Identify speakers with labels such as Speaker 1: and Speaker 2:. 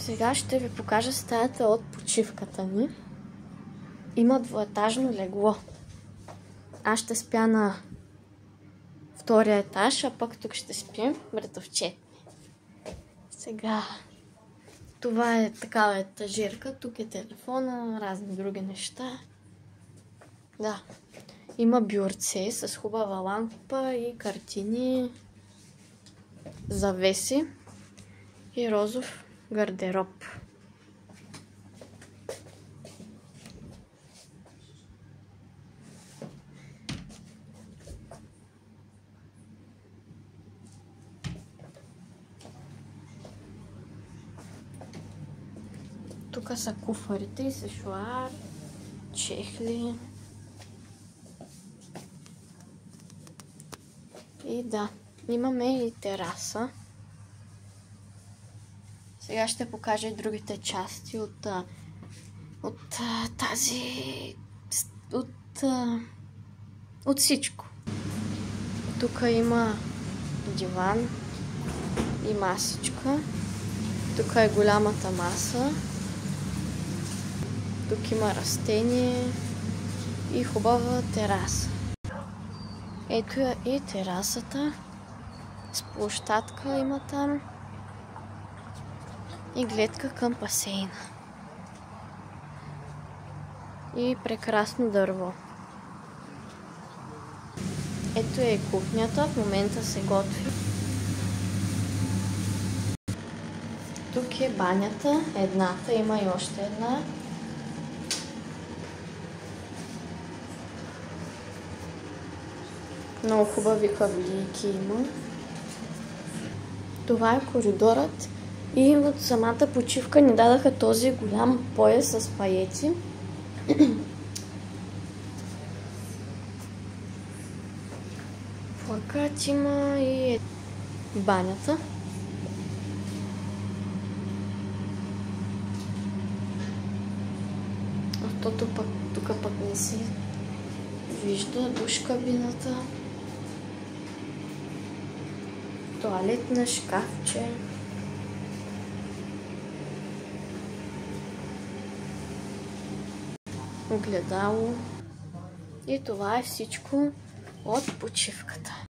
Speaker 1: Сега ще ви покажа стаята от почивката ни. Има двуетажно легло. Аз ще спя на втория етаж, а пък тук ще спим братовчет. Сега това е такава етажирка. Тук е телефона, разни други неща. Да. Има бюрце с хубава лампа и картини, завеси и розов гардероб. Тук са куфарите и сешоар, чехли. И да, имаме и тераса. Сега ще покажа и другите части от всичко. Тук има диван и масичка. Тук е голямата маса. Тук има растение и хубава тераса. Ето е и терасата. С площадка има там. И гледка към басейна. И прекрасно дърво. Ето е и кухнята. В момента се готви. Тук е банята. Едната. Има и още една. Много хубави хавлийки има. Това е коридорът. И от самата почивка ни дадаха този голям пояс с паети. Плакат има и банята. Автото пък тук пък не се вижда. Душ кабината. Тоалетна, шкафче. Огледало. И това е всичко от почивката.